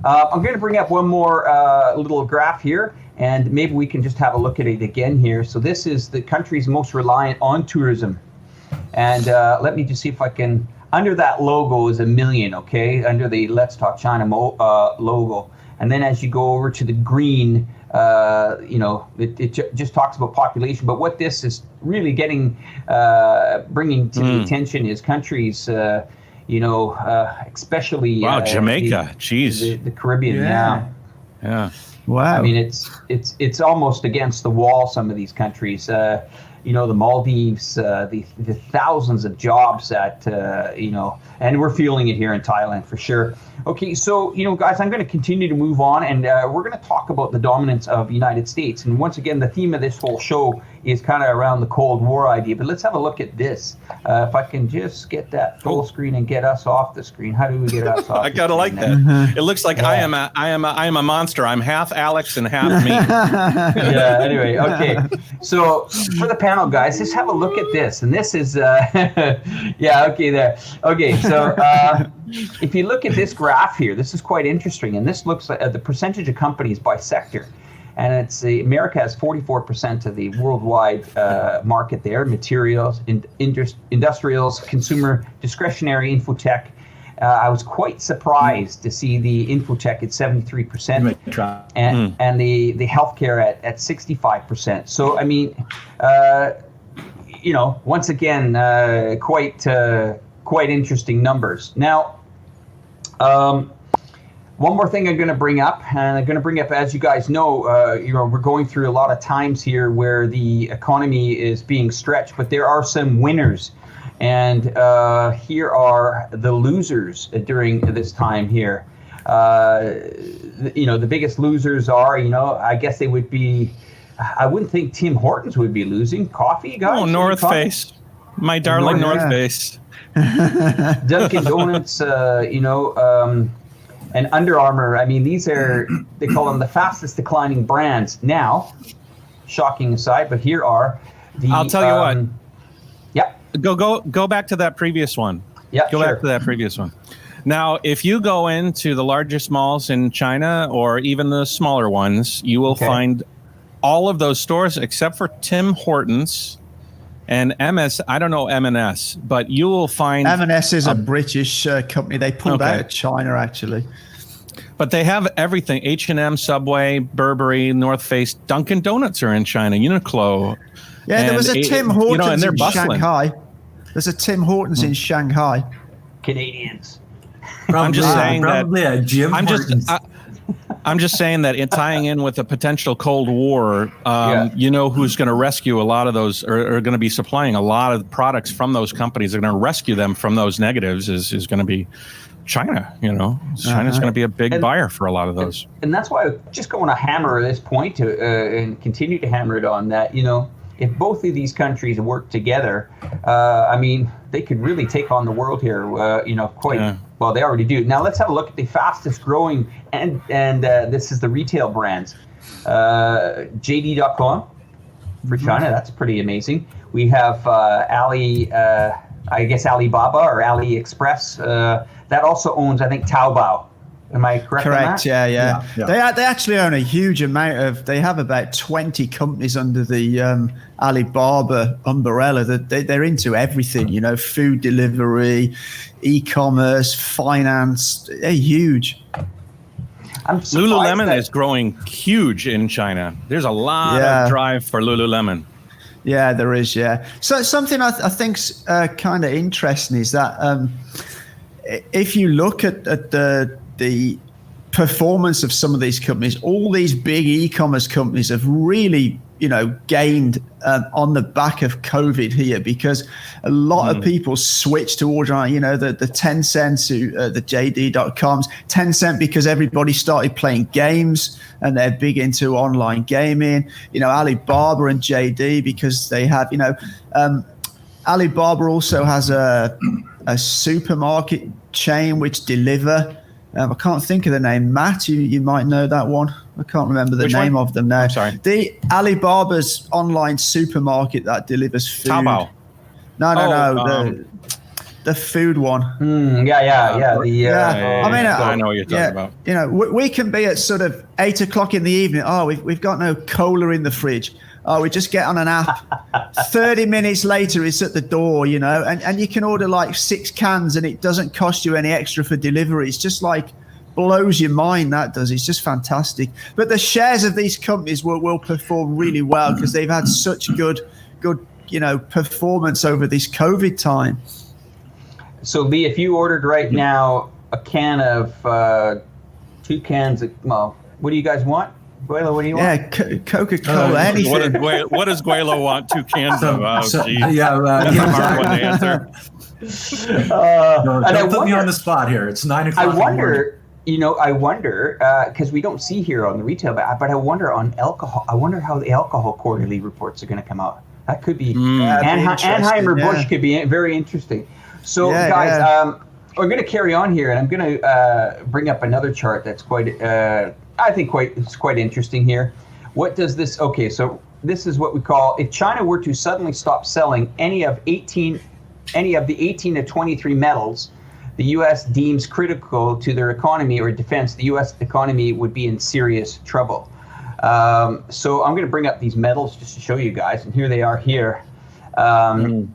I'm going to bring up one more little graph here, and maybe we can just have a look at it again here. So this is the countries most reliant on tourism. And let me just see if I can, under that logo is 1 million, okay? Under the Let's Talk China logo. And then as you go over to the green, it just talks about population. But what this is really bringing to the attention is countries, especially Jamaica, the Caribbean. Yeah. Wow. I mean, it's almost against the wall. Some of these countries, the Maldives, the thousands of jobs that and we're feeling it here in Thailand for sure. Okay, so guys, I'm going to continue to move on, and we're going to talk about the dominance of the United States. And once again, the theme of this whole show is kind of around the Cold War idea. But let's have a look at this. If I can just get that full screen and get us off the screen. How do we get us off? I gotta like that. It looks like I am a monster. I'm half Alex and half me. Yeah. Anyway, okay. So for the panel, guys, just have a look at this. And this is okay there. Okay, so if you look at this graph here, this is quite interesting, and this looks at the percentage of companies by sector. And America has 44% of the worldwide market there: materials, industrials, consumer, discretionary, infotech. I was quite surprised to see the infotech at 73% and the healthcare at 65%. So I mean, once again, quite interesting numbers. Now, one more thing I'm going to bring up, and I'm going to bring up, as you guys know, we're going through a lot of times here where the economy is being stretched, but there are some winners, and here are the losers during this time here. The biggest losers are, I guess they would be. I wouldn't think Tim Hortons would be losing. Coffee, guys. Oh, North Face, my darling North Face. Dunkin' Donuts, and Under Armour. I mean, they call them the fastest declining brands now. Shocking aside, but here are the. I'll tell you what. Yeah. Go back to that previous one. Yeah. Go back to that previous one. Now, if you go into the largest malls in China or even the smaller ones, you will find all of those stores except for Tim Hortons and MS. I don't know M&S, but you will find M&S is a British company. They pulled out of China, actually. But they have everything: H&M, Subway, Burberry, North Face, Dunkin' Donuts are in China, Uniqlo. Yeah, there was a Tim Hortons in bustling. Shanghai. There's a Tim Hortons in Shanghai. Canadians. I'm just saying probably that. A Jim Hortons. I'm just saying that in tying in with a potential Cold War, who's going to rescue a lot of those, or going to be supplying a lot of products from those companies. They're going to rescue them from those negatives. Is going to be China. China's going to be a big buyer for a lot of those. And that's why I'm just going to hammer this point and continue to hammer it on that. If both of these countries work together, they could really take on the world here. Well, they already do. Now let's have a look at the fastest growing, and this is the retail brands. JD.com for China. That's pretty amazing. We have Alibaba or AliExpress. That also owns, I think, Taobao. Am I correct? Correct. Yeah. They actually own a huge amount of. They have about 20 companies under the Alibaba umbrella. They're into everything. Food delivery, e-commerce, finance. They're huge. Lululemon is growing huge in China. There's a lot of drive for Lululemon. Yeah, there is. Yeah. So something I think's kind of interesting is that if you look at the performance of some of these companies, all these big e-commerce companies have really, gained on the back of COVID here, because a lot of people switched to ordering, the Tencent, the JD.coms, Tencent, because everybody started playing games and they're big into online gaming, Alibaba and JD, because they have, Alibaba also has a supermarket chain which deliver. I can't think of the name. Matt, you might know that one. I can't remember the name of them now. I'm sorry. The Alibaba's online supermarket that delivers food. Taobao. No. the food one. I mean, I know what you're talking about. You know, we can be at sort of 8 o'clock in the evening. Oh, we've got no cola in the fridge. Oh, we just get on an app. 30 minutes later, it's at the door, you know, and you can order like 6 cans and it doesn't cost you any extra for delivery. It's just like blows your mind, that does. It's just fantastic. But the shares of these companies will perform really well because they've had such good, you know, performance over this COVID time. So, Lee, if you ordered right now a can of 2 cans of, well, what do you guys want? Guelo, what do you want? Yeah, Coca-Cola, anything. What does Guelo want? 2 cans of? Oh, geez. Hard one to answer. Don't put me on the spot here. It's 9 o'clock. I wonder, because we don't see here on the retail, but I wonder on alcohol. I wonder how the alcohol quarterly reports are going to come out. That could be Anheuser-Busch could be very interesting. So, guys, we're going to carry on here, and I'm going to bring up another chart that's quite interesting here. What does this? Okay, so this is what we call if China were to suddenly stop selling any of the 18 to 23 metals the U.S. deems critical to their economy or defense, the U.S. economy would be in serious trouble. So I'm going to bring up these metals just to show you guys, and here they are here. And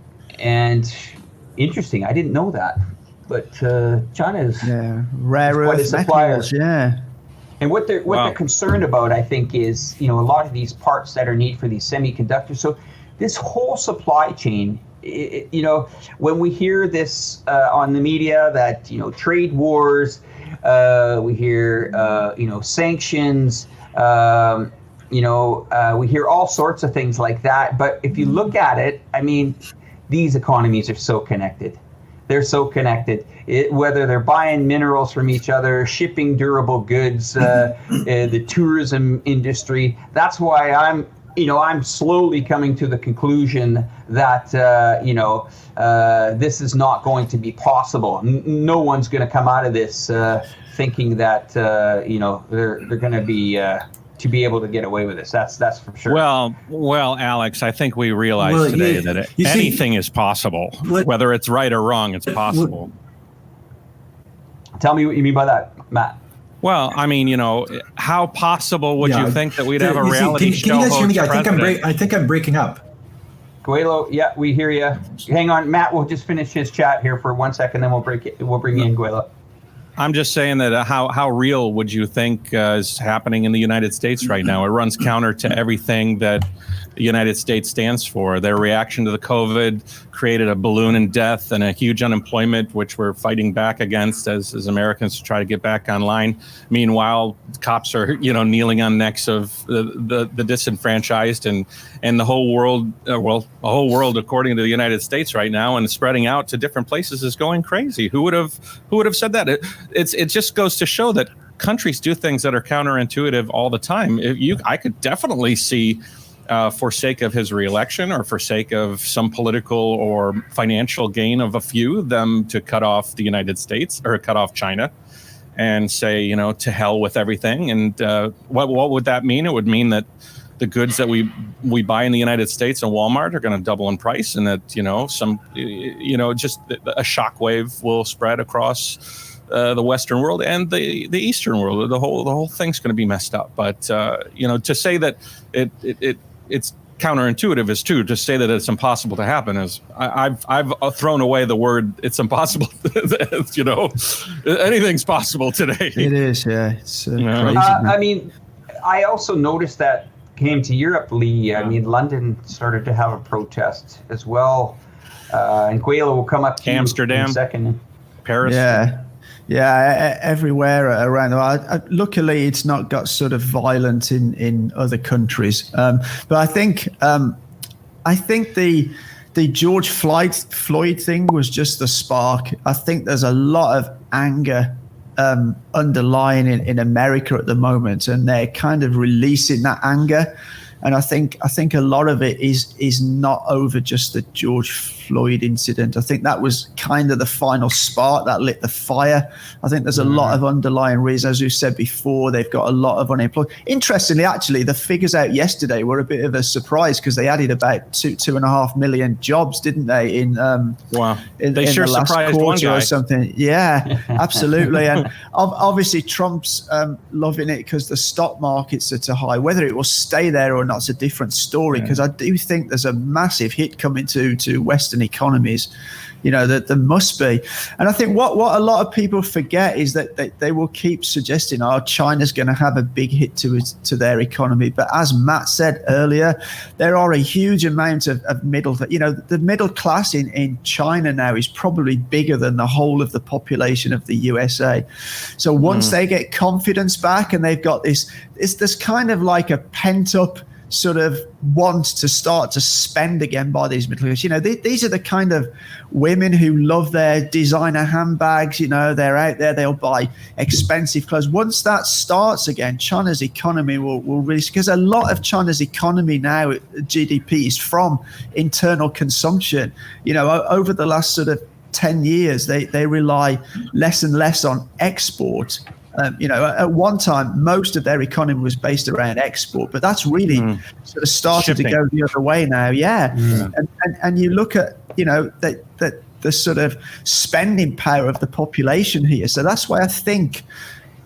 interesting, I didn't know that, but China is rare earth metals, And what they're concerned about, I think, is a lot of these parts that are needed for these semiconductors. So this whole supply chain, when we hear this on the media that trade wars, we hear sanctions, we hear all sorts of things like that. But if you look at it, I mean, these economies are so connected. They're so connected. Whether they're buying minerals from each other, shipping durable goods, the tourism industry. That's why I'm slowly coming to the conclusion that this is not going to be possible. No one's going to come out of this thinking that they're going to be able to get away with this. That's for sure. Well, Alex, I think we realize today that anything is possible. Whether it's right or wrong, it's possible. Tell me what you mean by that, Matt. Well, I mean, how possible would you think that we'd have a reality show? Can you guys hear me? I think I'm breaking up. Guelo, yeah, we hear you. Hang on, Matt. We'll just finish his chat here for 1 second, then we'll bring in Guelo. I'm just saying that how real would you think is happening in the United States right now? It runs counter to everything that the United States stands for. Their reaction to the COVID created a balloon in death and a huge unemployment, which we're fighting back against as Americans try to get back online. Meanwhile, cops are kneeling on necks of the disenfranchised and the whole world. The whole world, according to the United States right now, and spreading out to different places, is going crazy. Who would have said that? It just goes to show that countries do things that are counterintuitive all the time. I could definitely see, for sake of his reelection or for sake of some political or financial gain of a few, them to cut off the United States or cut off China and say, to hell with everything. And what would that mean? It would mean that the goods that we buy in the United States and Walmart are going to double in price, and that just a shockwave will spread across the Western world and the Eastern world. The whole thing's going to be messed up. But to say that it's counterintuitive is true. To say that it's impossible to happen is I've thrown away the word it's impossible. Anything's possible today. It is, yeah. It's crazy. I mean, I also noticed that came to Europe, Lee. I mean, London started to have a protest as well. And Guelo will come up to Amsterdam, you in a second. Paris. Yeah, everywhere around the world. Luckily, it's not got sort of violent in other countries. But I think the George Floyd thing was just the spark. I think there's a lot of anger underlying in America at the moment, and they're kind of releasing that anger. And I think a lot of it is not over just the George Floyd incident. I think that was kind of the final spark that lit the fire. I think there's a lot of underlying reasons. As you said before, they've got a lot of unemployed. Interestingly, actually, the figures out yesterday were a bit of a surprise because they added about 2.5 million jobs, didn't they? In wow, they in sure the last surprised one quarter guy or something. Yeah, absolutely. And obviously, Trump's loving it because the stock market's at a high. Whether it will stay there or not is a different story. Because I do think there's a massive hit coming to Western economies. That there must be. And I think what a lot of people forget is that they will keep suggesting, China's going to have a big hit to their economy. But as Matt said earlier, there are a huge amount of middle, the middle class in China now is probably bigger than the whole of the population of the USA. So once they get confidence back and they've got this kind of like a pent up sort of want to start to spend again by these middle class. These are the kind of women who love their designer handbags. They're out there, they'll buy expensive clothes. Once that starts again, China's economy will really, because a lot of China's economy now, GDP, is from internal consumption. Over the last sort of 10 years, they rely less and less on export. At one time, most of their economy was based around export, but that's really sort of started to go the other way now. Yeah. And you look at, the sort of spending power of the population here. So that's why I think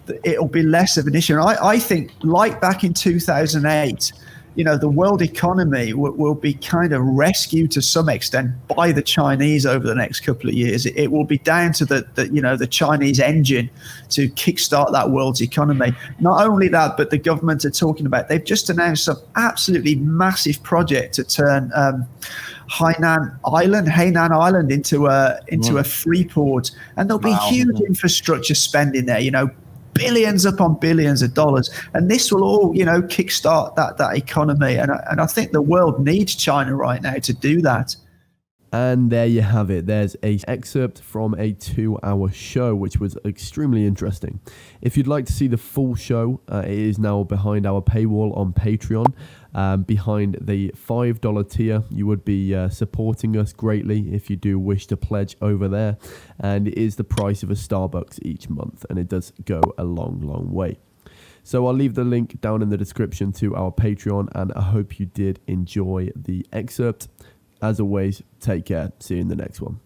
that it'll be less of an issue. And I think, like back in 2008, the world economy will be kind of rescued to some extent by the Chinese over the next couple of years. It will be down to the Chinese engine to kickstart that world's economy. Not only that, but the government are talking about, they've just announced some absolutely massive project to turn Hainan Island into a free port, and there'll be huge infrastructure spending there. Billions upon billions of dollars, and this will all kickstart that economy, and I think the world needs China right now to do that. And there you have it. There's an excerpt from a 2-hour show, which was extremely interesting. If you'd like to see the full show, it is now behind our paywall on Patreon. Behind the $5 tier, you would be supporting us greatly if you do wish to pledge over there. And it is the price of a Starbucks each month, and it does go a long, long way. So I'll leave the link down in the description to our Patreon, and I hope you did enjoy the excerpt. As always, take care. See you in the next one.